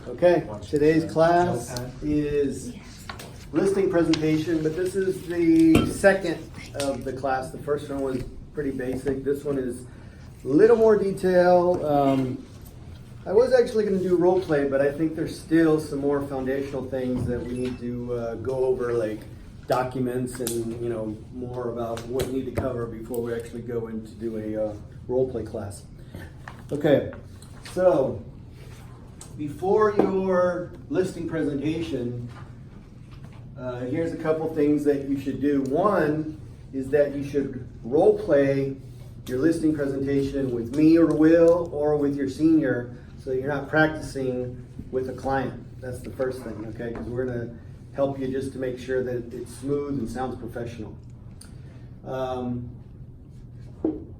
Okay, today's class is listing presentation, but this is the second of the class. The first one was pretty basic. This one is a little more detail. I was actually going to do role play, but I think there's still some more foundational things that we need to go over, like documents and more about what we need to cover before we actually go in to do a role play class. Okay, so before your listing presentation, here's a couple things that you should do. One is that you should role play your listing presentation with me or Will or with your senior, so you're not practicing with a client. That's the first thing, okay? Because we're going to help you just to make sure that it's smooth and sounds professional.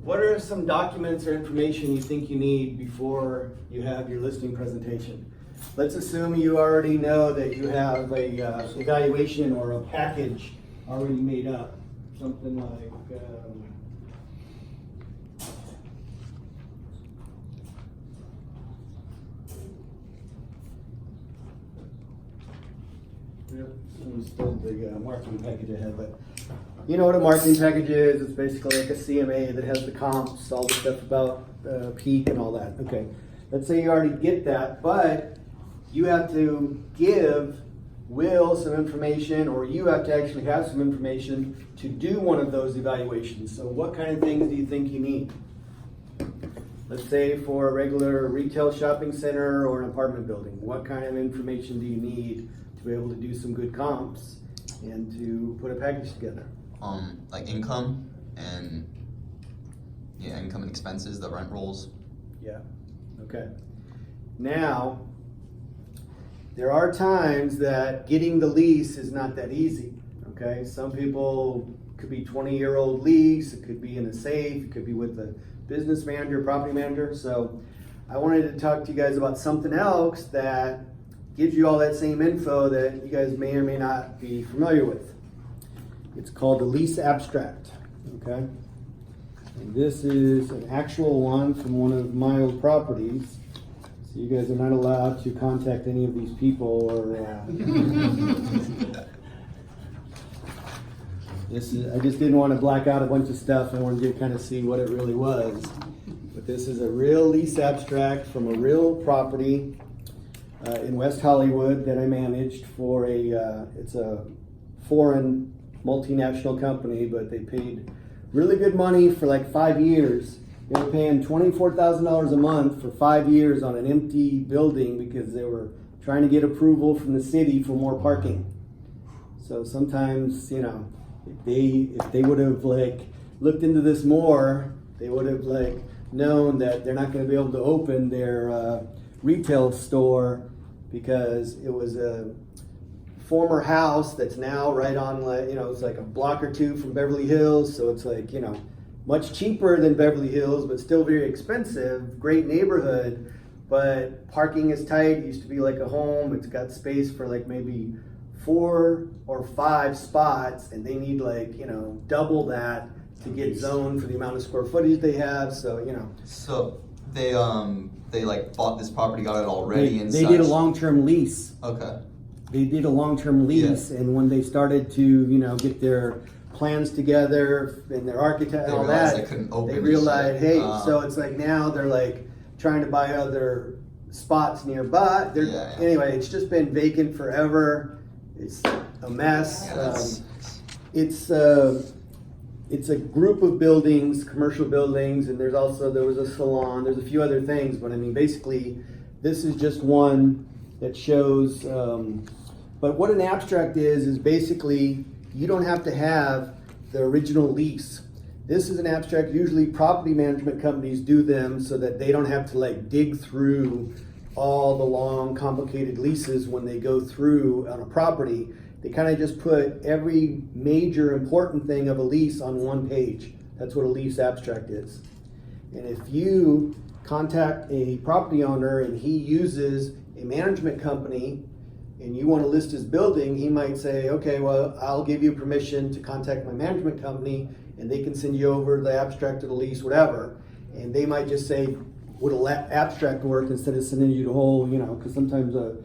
What are some documents or information you think you need before you have your listing presentation? Let's assume you already know that you have a evaluation or a package already made up. Something like still the marketing package ahead, but you know what a marketing package is. It's basically like a CMA that has the comps, all the stuff about peak and all that. Okay, let's say you already get that, but you have to give Will some information, or you have to actually have some information to do one of those evaluations. So what kind of things do you think you need? Let's say for a regular retail shopping center or an apartment building, what kind of information do you need to be able to do some good comps and to put a package together? Like income and income and expenses, the rent rolls. Yeah, okay. Now, there are times that getting the lease is not that easy, okay? Some people, could be 20-year-old lease, it could be in a safe, it could be with the business manager, property manager. So I wanted to talk to you guys about something else that gives you all that same info that you guys may or may not be familiar with. It's called the lease abstract, okay? And this is an actual one from one of my old properties. So you guys are not allowed to contact any of these people or this is, I just didn't want to black out a bunch of stuff. I wanted you to kind of see what it really was. But this is a real lease abstract from a real property in West Hollywood that I managed for it's a foreign multinational company, but they paid really good money for like 5 years. They were paying $24,000 a month for 5 years on an empty building because they were trying to get approval from the city for more parking. So sometimes, if they would have like looked into this more, they would have like known that they're not going to be able to open their retail store because it was a former house that's now right on, it's like a block or two from Beverly Hills. So it's like, much cheaper than Beverly Hills, but still very expensive. Great neighborhood, but parking is tight. It used to be like a home. It's got space for like maybe 4 or 5 spots, and they need like, double that to get zoned for the amount of square footage they have. So, So they like bought this property, got it all ready and they such. did a long-term lease. Okay. They did a long-term lease, and when they started to, get their plans together and their architect and all that, they realized, hey, so it's like now they're like trying to buy other spots nearby. Anyway, it's just been vacant forever. It's a mess. It's a group of buildings, commercial buildings, and there was a salon. There's a few other things, but I mean, basically, this is just one that shows. But what an abstract is basically you don't have to have the original lease. This is an abstract. Usually, property management companies do them so that they don't have to like dig through all the long, complicated leases when they go through on a property. They kind of just put every major important thing of a lease on one page. That's what a lease abstract is. And if you contact a property owner and he uses a management company and you want to list his building, he might say, okay, well, I'll give you permission to contact my management company and they can send you over the abstract of the lease, whatever. And they might just say, would abstract work instead of sending you the whole, you know, because sometimes a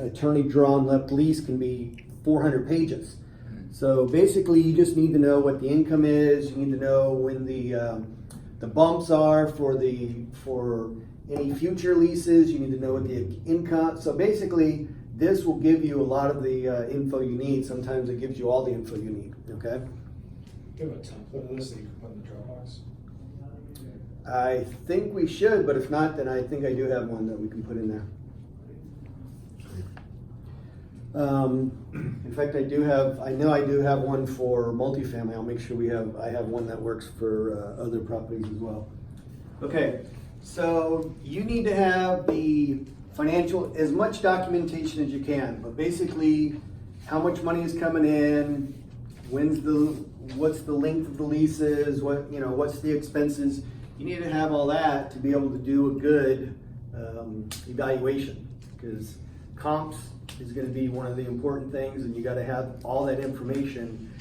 attorney drawn left lease can be 400 pages. So basically, you just need to know what the income is. You need to know when the bumps are for any future leases. You need to know what the income. So basically, this will give you a lot of the info you need. Sometimes it gives you all the info you need. Okay. Do you have a template of this that you can put in the Dropbox? I think we should, but if not, then I think I do have one that we can put in there. In fact, I know I do have one for multifamily. I'll make sure I have one that works for other properties as well. Okay, so you need to have the financial, as much documentation as you can, but basically how much money is coming in, what's the length of the leases, what's the expenses. You need to have all that to be able to do a good evaluation, because comps is going to be one of the important things, and you got to have all that information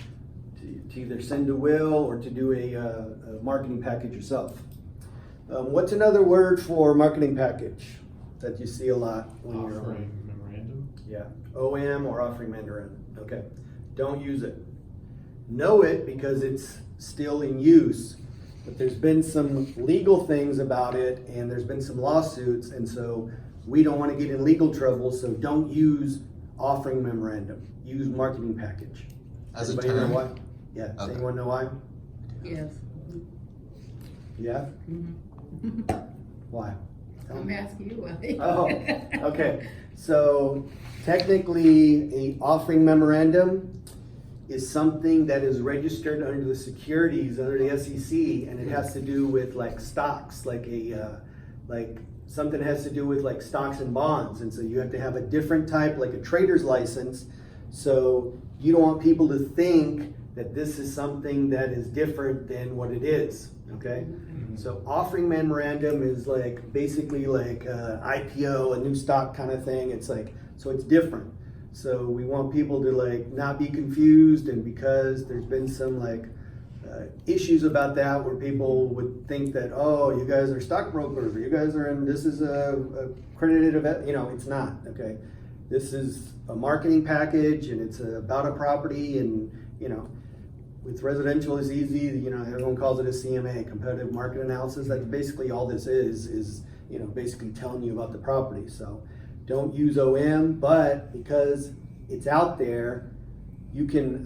to either send to Will or to do a marketing package yourself. What's another word for marketing package that you see a lot when you're Offering memorandum? Yeah, OM or offering memorandum. Okay, don't use it. Know it because it's still in use, but there's been some legal things about it, and there's been some lawsuits, and so we don't want to get in legal trouble, so don't use offering memorandum. Use marketing package. As a Everybody term? know why? Yeah. Okay. Does anyone know why? Yes. Yeah? Mhm. Why? Tell I'm me. asking you why. Oh, okay. So technically, a offering memorandum is something that is registered under the securities, under the SEC, and it has to do with like stocks, like something has to do with like stocks and bonds. And so you have to have a different type, like a trader's license. So you don't want people to think that this is something that is different than what it is. Okay. So offering memorandum is like basically like IPO, a new stock kind of thing. It's like, so it's different. So we want people to like not be confused, and because there's been some like issues about that where people would think that, oh, you guys are stockbrokers, or you guys are in, this is a accredited event, it's not, okay? This is a marketing package, and it's about a property, and with residential is easy, everyone calls it a CMA, competitive market analysis. That's basically all this is basically telling you about the property. So don't use OM, but because it's out there, you can,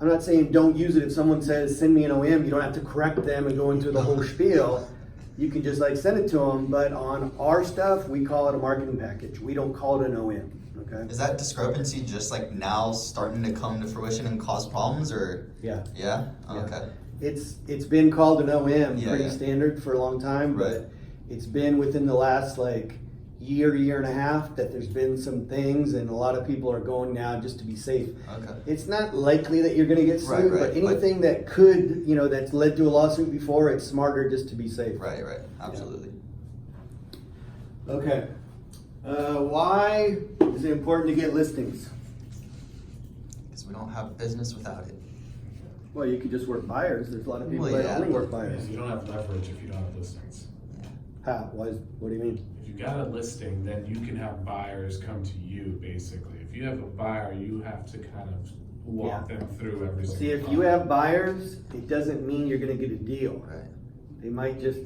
I'm not saying don't use it. If someone says, send me an OM, you don't have to correct them and go into the whole spiel. You can just like send it to them, but on our stuff, we call it a marketing package. We don't call it an OM, okay? Is that discrepancy just like now starting to come to fruition and cause problems, or? Yeah. Yeah? Yeah. Okay. It's been called an OM, Yeah, pretty yeah. standard for a long time, Right. but it's been within the last like year and a half that there's been some things, and a lot of people are going now just to be safe. Okay. It's not likely that you're gonna get sued, Right, but right, anything that could, that's led to a lawsuit before, it's smarter just to be safe. Right, absolutely. Okay. Why is it important to get listings? Because we don't have business without it. Well, you could just work buyers. There's a lot of people Well, that yeah. only work buyers. Yes, you don't have leverage if you don't have listings. How? What do you mean? If you got a listing, then you can have buyers come to you, basically. If you have a buyer, you have to kind of walk them through every single See, if you have buyers, it doesn't mean you're gonna get a deal. Right. They might just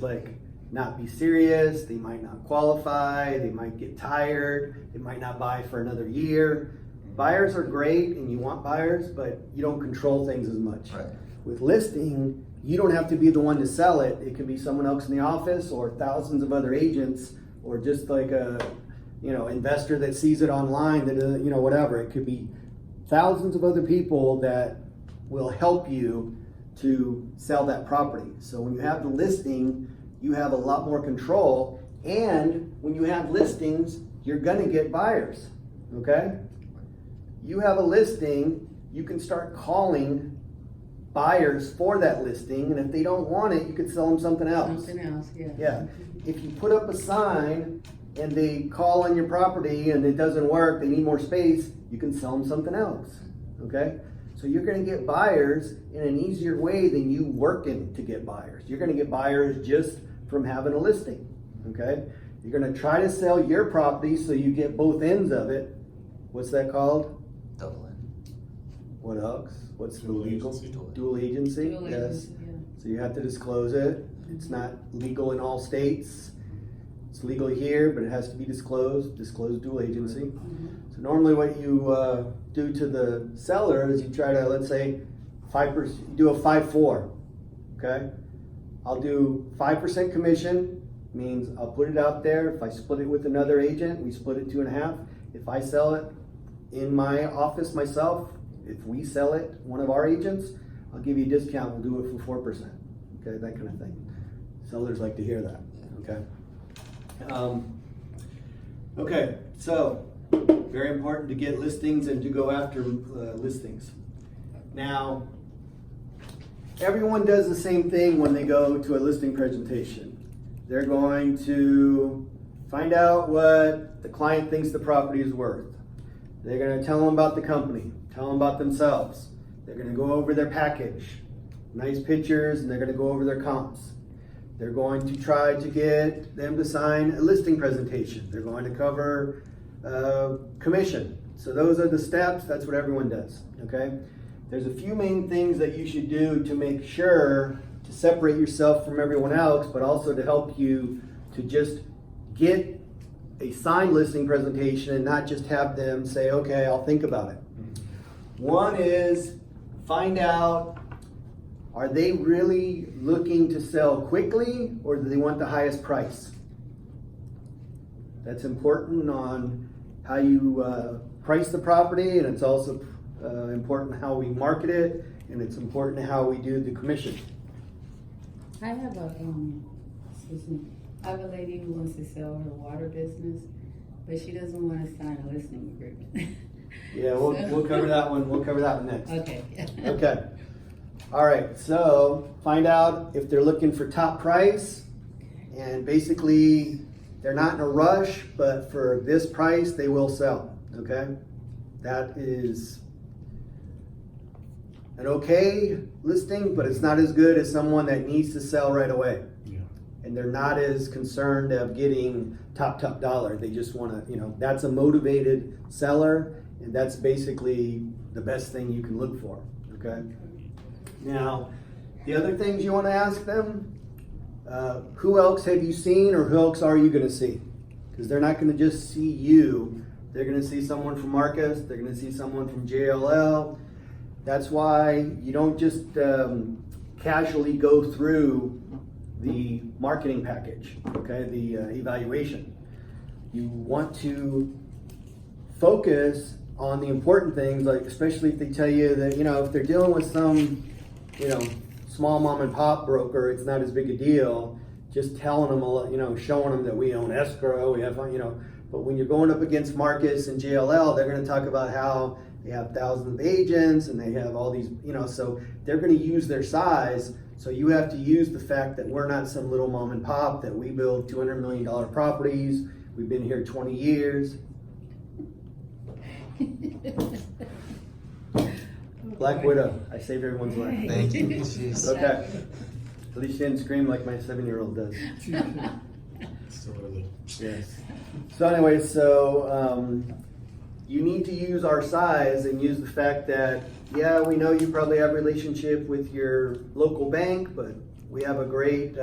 not be serious, they might not qualify, they might get tired, they might not buy for another year. Buyers are great and you want buyers, but you don't control things as much. Right. With listing, you don't have to be the one to sell it. It could be someone else in the office, or thousands of other agents, or just like a investor that sees it online, that whatever. It could be thousands of other people that will help you to sell that property. So when you have the listing, you have a lot more control, and when you have listings, you're gonna get buyers, okay? You have a listing, you can start calling buyers for that listing, and if they don't want it, you could sell them something else. Something else, yeah. Yeah, if you put up a sign and they call on your property and it doesn't work, they need more space, you can sell them something else, okay? So you're gonna get buyers in an easier way than you working to get buyers. You're gonna get buyers just from having a listing, okay? You're gonna try to sell your property so you get both ends of it. What's that called? Double in. What else? What's the Dual legal? agency. Dual agency, Dual yes. agency, yeah. So you have to disclose it. It's not legal in all states. It's legal here, but it has to be disclosed, dual agency. Mhm. So normally what you do to the seller is you try to, let's say, 5%, do a 5-4, okay? I'll do 5% commission, means I'll put it out there. If I split it with another agent, we split it 2.5. If I sell it in my office myself, if we sell it, one of our agents, I'll give you a discount, we'll do it for 4%, okay, that kind of thing. Sellers like to hear that, okay? Okay, so very important to get listings and to go after listings. Now, everyone does the same thing when they go to a listing presentation. They're going to find out what the client thinks the property is worth. They're going to tell them about the company, tell them about themselves. They're going to go over their package, nice pictures, and they're going to go over their comps. They're going to try to get them to sign a listing presentation. They're going to cover commission. So those are the steps. That's what everyone does, okay? There's a few main things that you should do to make sure to separate yourself from everyone else, but also to help you to just get a signed listing presentation and not just have them say, okay, I'll think about it. One is find out, are they really looking to sell quickly or do they want the highest price? That's important on how you price the property, and it's also important how we market it, and it's important how we do the commission. I have a, excuse me, I have a lady who wants to sell her water business, but she doesn't want to sign a listing agreement. Yeah, we'll cover that one. We'll cover that one next. Okay. Okay. All right. So find out if they're looking for top price, and basically they're not in a rush, but for this price they will sell. Okay, that is an okay listing, but it's not as good as someone that needs to sell right away. Yeah. And they're not as concerned of getting top dollar. They just want to, that's a motivated seller, and that's basically the best thing you can look for, okay? Now, the other things you want to ask them, who else have you seen, or who else are you going to see? Because they're not going to just see you. They're going to see someone from Marcus. They're going to see someone from JLL. That's why you don't just casually go through the marketing package, okay, the evaluation. You want to focus on the important things, like especially if they tell you that, if they're dealing with some, small mom and pop broker, it's not as big a deal. Just telling them, showing them that we own escrow, we have, but when you're going up against Marcus and JLL, they're going to talk about how they have thousands of agents and they have all these, so they're going to use their size. So you have to use the fact that we're not some little mom and pop, that we build $200 million properties. We've been here 20 years. Black Widow. I saved everyone's life. Thank you. Jeez. Okay. At least she didn't scream like my 7-year-old does. Still early. Yes. So anyway, you need to use our size and use the fact that, yeah, we know you probably have a relationship with your local bank, but we have a great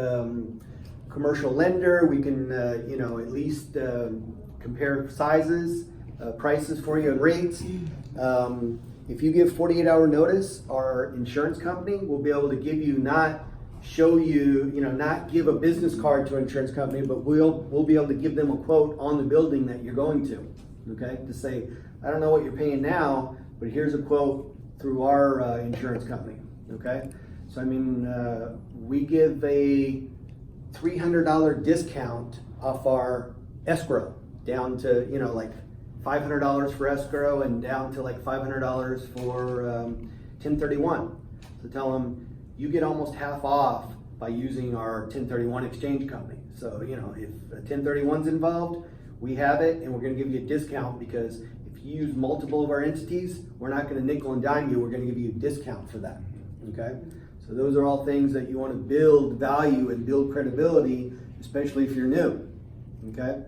commercial lender. We can, at least compare sizes, prices for you and rates. If you give 48-hour notice, our insurance company will be able to give you, not give a business card to an insurance company, but we'll be able to give them a quote on the building that you're going to, okay? To say, I don't know what you're paying now, but here's a quote through our insurance company, okay? So, we give a $300 discount off our escrow down to, like $500 for escrow and down to like $500 for 1031. So tell them you get almost half off by using our 1031 exchange company. So, if a 1031's involved, we have it, and we're going to give you a discount, because if if you use multiple of our entities, we're not gonna nickel and dime you, we're gonna give you a discount for that, okay? So those are all things that you wanna build value and build credibility, especially if you're new, okay?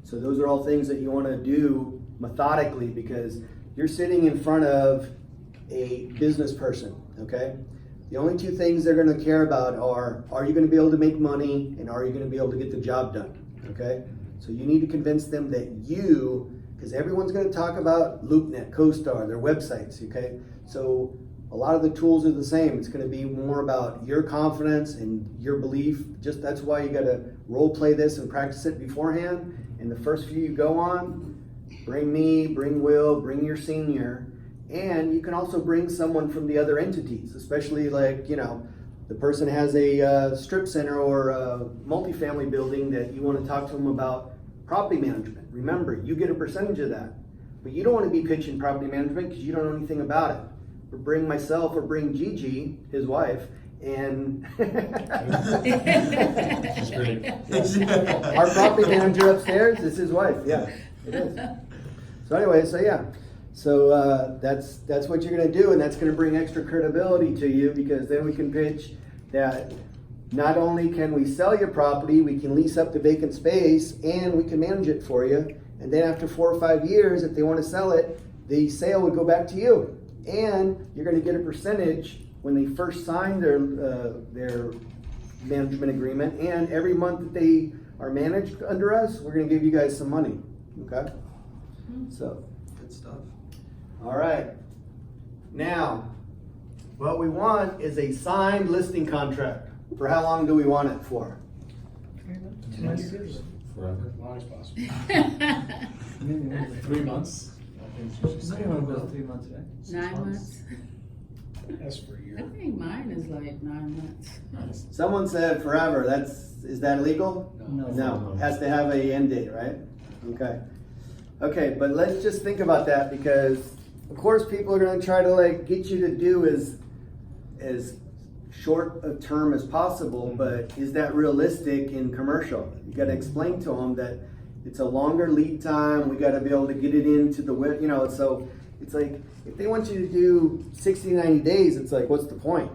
So those are all things that you wanna do methodically, because you're sitting in front of a business person, okay? The only two things they're gonna care about are you gonna be able to make money, and are you gonna be able to get the job done, okay? So you need to convince them that because everyone's gonna talk about LoopNet, CoStar, their websites, okay? So a lot of the tools are the same. It's gonna be more about your confidence and your belief. Just that's why you gotta role play this and practice it beforehand. And the first few you go on, bring me, bring Will, bring your senior, and you can also bring someone from the other entities, especially like, the person has a strip center or a multifamily building that you want to talk to them about property management. Remember, you get a percentage of that, but you don't want to be pitching property management because you don't know anything about it. Or bring myself or bring Gigi, his wife, and She's great. our property manager upstairs is his wife. Yeah, it is. So anyway, so that's what you're gonna do, and that's gonna bring extra credibility to you, because then we can pitch that not only can we sell your property, we can lease up the vacant space, and we can manage it for you. And then after 4 or 5 years, if they want to sell it, the sale would go back to you, and you're gonna get a percentage when they first sign their management agreement, and every month that they are managed under us, we're gonna give you guys some money. Okay? So. Good stuff. All right. Now, what we want is a signed listing contract. For how long do we want it for? Forever. Long as possible. 3 months. I think it's usually standard. About 3 months, right? 9 months? That's for a I year. think mine is like 9 months. Nice. Someone said forever. Is that legal? No. Has to have a end date, right? Okay. Okay, but let's just think about that, because of course people are gonna try to get you to do as short a term as possible, but is that realistic in commercial? You gotta explain to them that it's a longer lead time, we gotta be able to get it into the web, so it's like, if they want you to do 60 to 90 days, it's like, what's the point?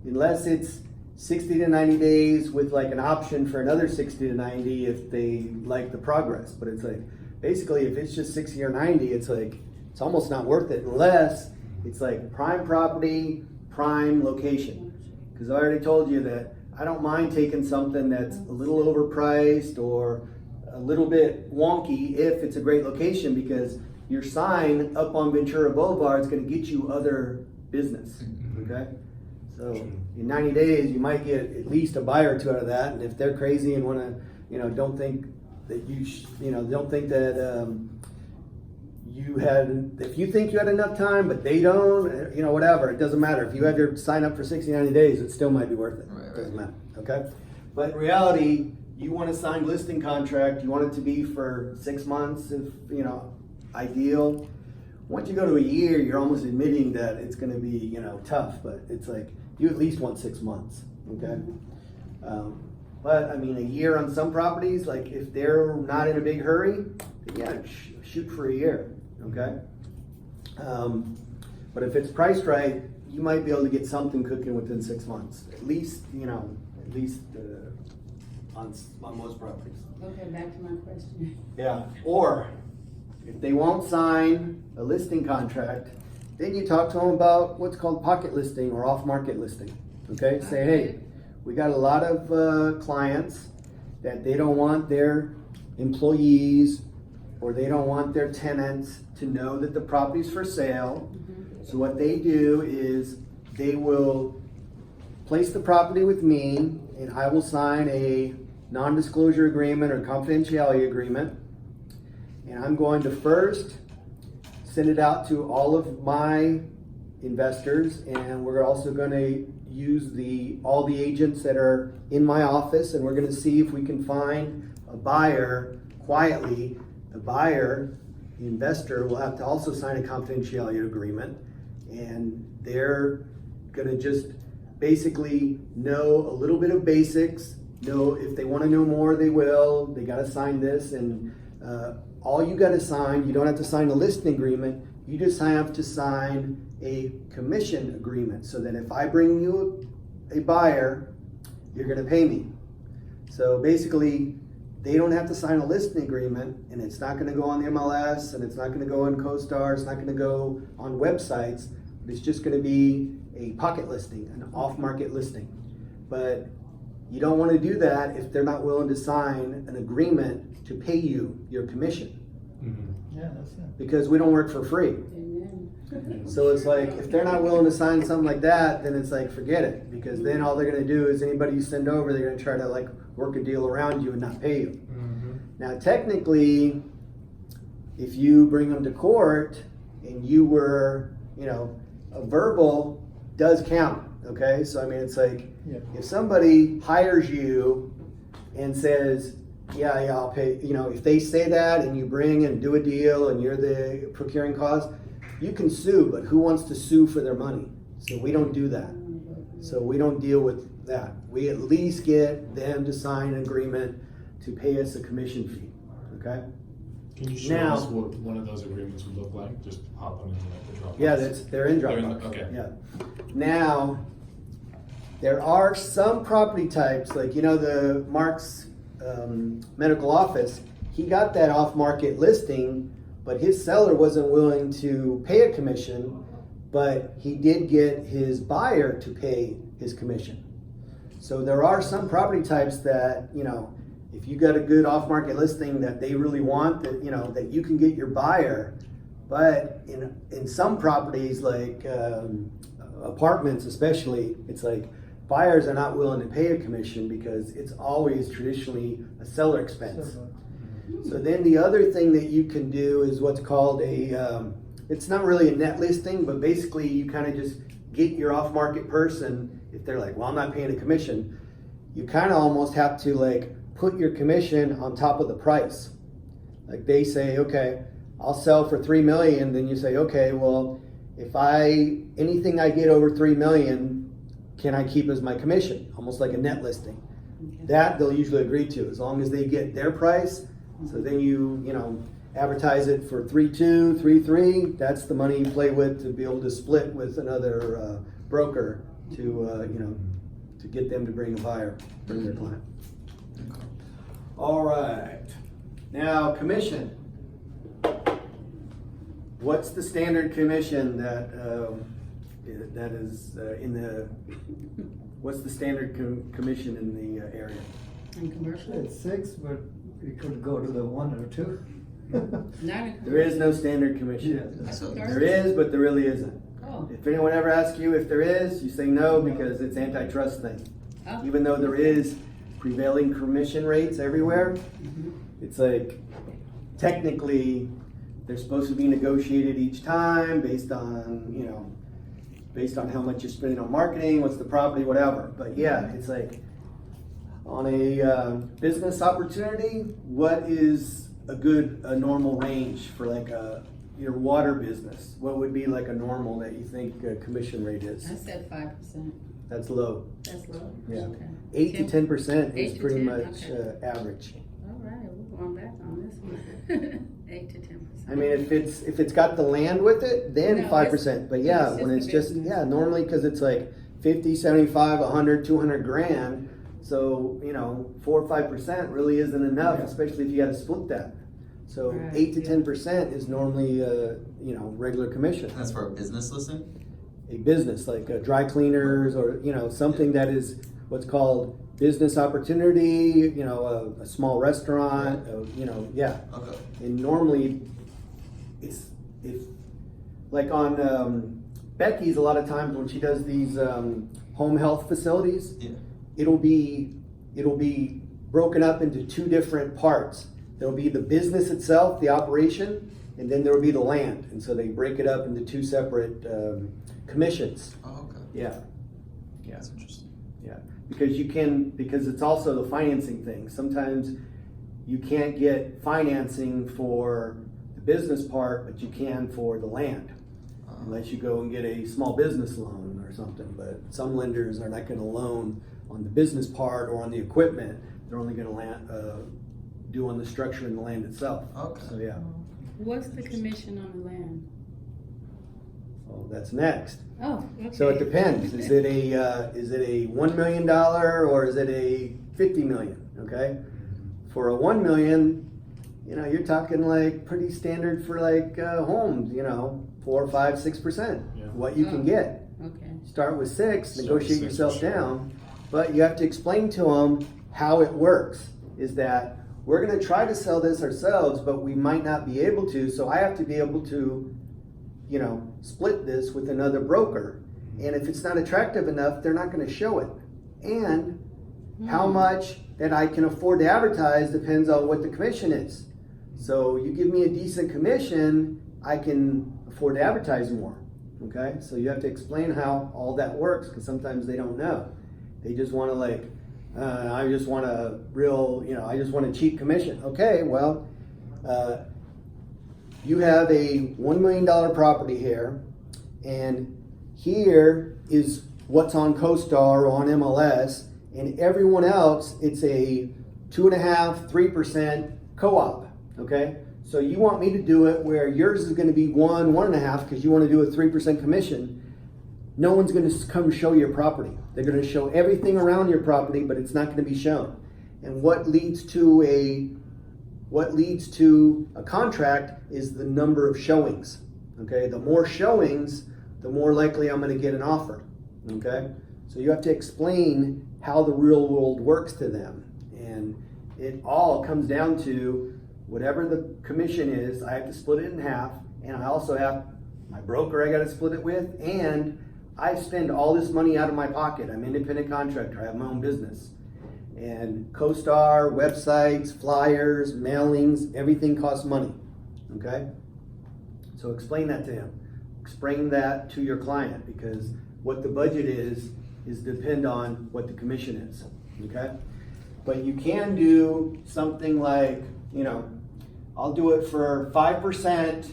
Unless it's 60 to 90 days with an option for another 60 to 90 if they like the progress. But it's like, basically if it's just 60 or 90, it's like, it's almost not worth it unless it's like prime property, prime location. Because I already told you that I don't mind taking something that's a little overpriced or a little bit wonky if it's a great location, because your sign up on Ventura Boulevard is going to get you other business. Okay? So in 90 days, you might get at least a buyer or two out of that. And if they're crazy and want to, don't think that don't think that if you think you had enough time, but they don't, whatever, it doesn't matter. If you have your sign up for 60, 90 days, it still might be worth it. Right, It doesn't right. matter. Okay? But in reality, you want a signed listing contract. You want it to be for 6 months, if, ideal. Once you go to a year, you're almost admitting that it's going to be, tough, but it's like, you at least want 6 months, okay? But I mean, a year on some properties, like if they're not in a big hurry, yeah, shoot for a year, okay? But if it's priced right, you might be able to get something cooking within 6 months, at least, on most properties. Okay, back to my question. Yeah, or if they won't sign a listing contract, then you talk to them about what's called pocket listing or off-market listing. Okay, say, hey, we got a lot of clients that they don't want their employees or they don't want their tenants to know that the property's for sale. So what they do is they will place the property with me, and I will sign a non-disclosure agreement or confidentiality agreement. And I'm going to first send it out to all of my investors, and we're also going to use all the agents that are in my office, and we're going to see if we can find a buyer quietly. The buyer, the investor, will have to also sign a confidentiality agreement, and they're going to just basically know a little bit of basics. Know if they want to know more, they will. They got to sign this, and all you gotta sign, you don't have to sign a listing agreement, you just have to sign a commission agreement, so that if I bring you a buyer, you're gonna pay me. So basically, they don't have to sign a listing agreement, and it's not gonna go on the MLS, and it's not gonna go on CoStar, it's not gonna go on websites, but it's just gonna be a pocket listing, an off-market listing. But you don't wanna do that if they're not willing to sign an agreement to pay you your commission, Yeah, that's it. because we don't work for free. Amen. So it's like, if they're not willing to sign something like that, then it's like, forget it, because then all they're gonna do is anybody you send over, they're gonna try to like work a deal around you and not pay you. Now, technically, if you bring them to court and you were, you know, a verbal does count, okay? So I mean, it's like, Yeah. if somebody hires you and says, yeah, I'll pay, you know, if they say that and you bring and do a deal and you're the procuring cause, you can sue, but who wants to sue for their money? So we don't do that. So we don't deal with that. We at least get them to sign an agreement to pay us a commission fee, okay? Can you show Now- us what one of those agreements would look like? Just hop on into like the Dropbox. Yeah, they're in They're in Dropbox. the- okay. Yeah. Now, there are some property types, like, you know, the Mark's medical office, he got that off-market listing, but his seller wasn't willing to pay a commission, but he did get his buyer to pay his commission. So there are some property types that, you know, if you got a good off-market listing that they really want, that, you know, that you can get your buyer. But in some properties, like apartments especially, it's like buyers are not willing to pay a commission because it's always traditionally a seller expense. So then the other thing that you can do is what's called it's not really a net listing, but basically you kind of just get your off-market person. If they're like, well, I'm not paying a commission, you kind of almost have to like put your commission on top of the price. Like they say, okay, I'll sell for 3 million. Then you say, okay, well, if anything I get over 3 million, can I keep as my commission? Almost like a net listing. Okay. That they'll usually agree to, as long as they get their price. So then you know, advertise it for 3.2, 3.3. That's the money you play with to be able to split with another broker to you know, to get them to bring a buyer, bring their client. All right. Now, commission. What's the standard commission that is in the? What's the standard commission in the area? In commercial? It's 6, but we could go to the 1 or 2. Not in commercial. There is no standard commission. Yeah. So There is, but there really isn't. Oh. If anyone ever asks you if there is, you say no because it's antitrust thing. Oh. Even though there is prevailing commission rates everywhere, it's like technically they're supposed to be negotiated each time based on, you know, based on how much you're spending on marketing, what's the property, whatever. But yeah, it's like on a business opportunity, what is a normal range for like your water business? What would be like a normal that you think commission rate is? I said 5%. That's low. That's low? Yeah. Okay. 8 to 10% 8 is to pretty 10, much okay. average. All right, we're going back on this one. 8 to 10%. I mean, if it's got the land with it, then No, 5%. But yeah, it's when just it's the just, business. yeah, normally because it's like 50, 75, 100, 200 grand. So, you know, 4 or 5% really isn't enough, Yeah. especially if you got to split that. So Right, 8 to yeah. 10% is normally, you know, regular commission. That's for a business listing? A business like dry cleaners or, you know, something that is what's called business opportunity, you know, a small restaurant, you know, yeah. Okay. And normally, it's if like on Becky's, a lot of times when she does these home health facilities, Yeah. it'll be broken up into 2 different parts. There'll be the business itself, the operation, and then there'll be the land. And so they break it up into 2 separate commissions. Oh, okay. Yeah, yeah. That's interesting. Yeah, because it's also the financing thing. Sometimes you can't get financing for the business part, but you can for the land. Unless you go and get a small business loan or something. But some lenders are not gonna loan on the business part or on the equipment. They're only gonna do on the structure and the land itself. Okay. So, yeah. What's the commission on the land? Well, that's next. Oh, okay. So it depends. Is it a $1 million or is it a 50 million? Okay. For a 1 million, you know, you're talking like pretty standard for like homes. You know, 4, 5, 6%. Yeah. What you can get. Okay. Start with 6, Start with negotiate 6 for yourself sure. down, but you have to explain to them how it works. Is that we're going to try to sell this ourselves, but we might not be able to. So I have to be able to, you know, split this with another broker. And if it's not attractive enough, they're not going to show it. And how much that I can afford to advertise depends on what the commission is. So you give me a decent commission, I can afford to advertise more. Okay, so you have to explain how all that works, because sometimes they don't know. They just want to like, I just want a real, you know, I just want a cheap commission. Okay, well, you have a $1 million property here, and here is what's on CoStar or on MLS, and everyone else, it's a 2.5%, 3% co-op. Okay, so you want me to do it where yours is going to be 1, 1.5 because you want to do a 3% commission. No one's going to come show your property. They're going to show everything around your property, but it's not going to be shown. And what leads to a contract is the number of showings. Okay, the more showings, the more likely I'm going to get an offer. Okay, so you have to explain how the real world works to them, and it all comes down to whatever the commission is. I have to split it in half, and I also have my broker I got to split it with, and I spend all this money out of my pocket. I'm an independent contractor. I have my own business. And CoStar, websites, flyers, mailings, everything costs money. Okay? So explain that to him. Explain that to your client, because what the budget is depend on what the commission is. Okay? But you can do something like, you know, I'll do it for 5%,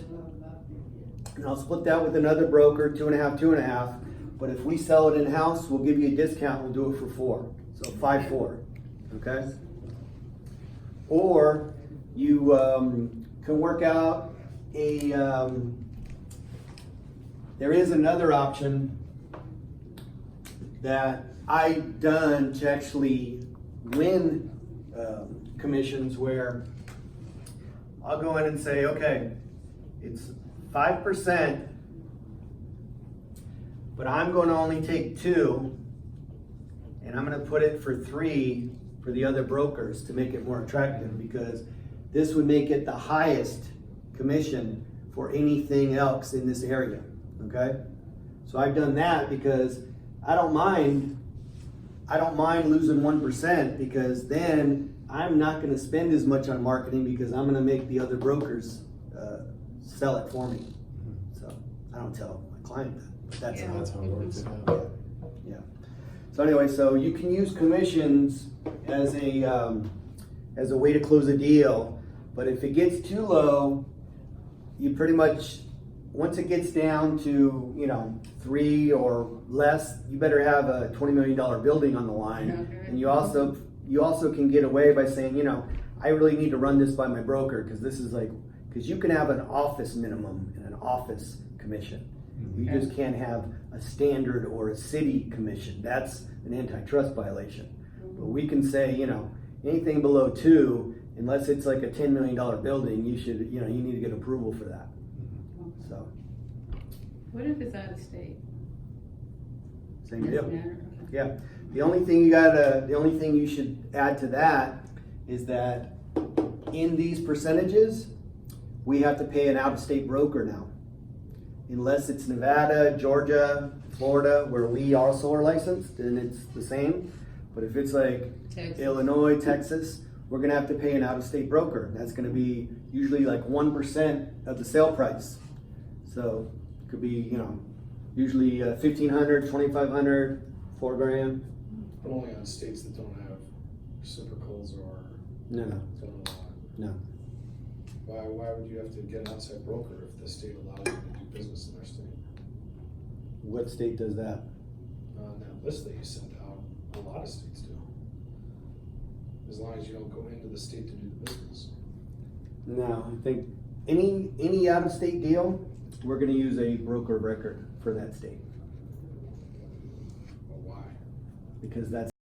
and I'll split that with another broker, 2.5, 2.5. But if we sell it in-house, we'll give you a discount, we'll do it for 4. So 5-4, okay? Or you can work out there is another option that I've done to actually win commissions, where I'll go in and say, okay, it's 5%, but I'm going to only take 2, and I'm going to put it for 3 for the other brokers to make it more attractive, because this would make it the highest commission for anything else in this area. Okay, so I've done that because I don't mind losing 1%, because then I'm not going to spend as much on marketing, because I'm going to make the other brokers sell it for me. So I don't tell my client that, but that's Yeah. how That's how it works. yeah. So anyway, so you can use commissions as a way to close a deal, but if it gets too low, you pretty much, once it gets down to, you know, 3 or less, you better have a $20 million building on the line. Okay. And you also can get away by saying, you know, I really need to run this by my broker, because this is like, because you can have an office minimum and an office commission. You Okay. just can't have a standard or a city commission. That's an antitrust violation. But we can say, you know, anything below 2, unless it's like a $10 million building, you need to get approval for that. So, What if it's out of state? same Doesn't deal. matter. Okay. Yeah. The only thing you should add to that is that in these percentages, we have to pay an out-of-state broker now. Unless it's Nevada, Georgia, Florida, where we also are licensed, then it's the same. But if it's like Texas. Illinois, Texas, we're gonna have to pay an out-of-state broker. That's gonna be usually like 1% of the sale price. So it could be, you know, usually $1,500, $2,500, $4,000. But only on states that don't have reciprocals or No, don't allow it. no. Why would you have to get an outside broker if the state allows you to do business in their state? What state does that? On that list that you sent out, a lot of states do. as long as you don't go into the state to do the business. No, I think any out-of-state deal, we're gonna use a broker of record for that state, But why? because that's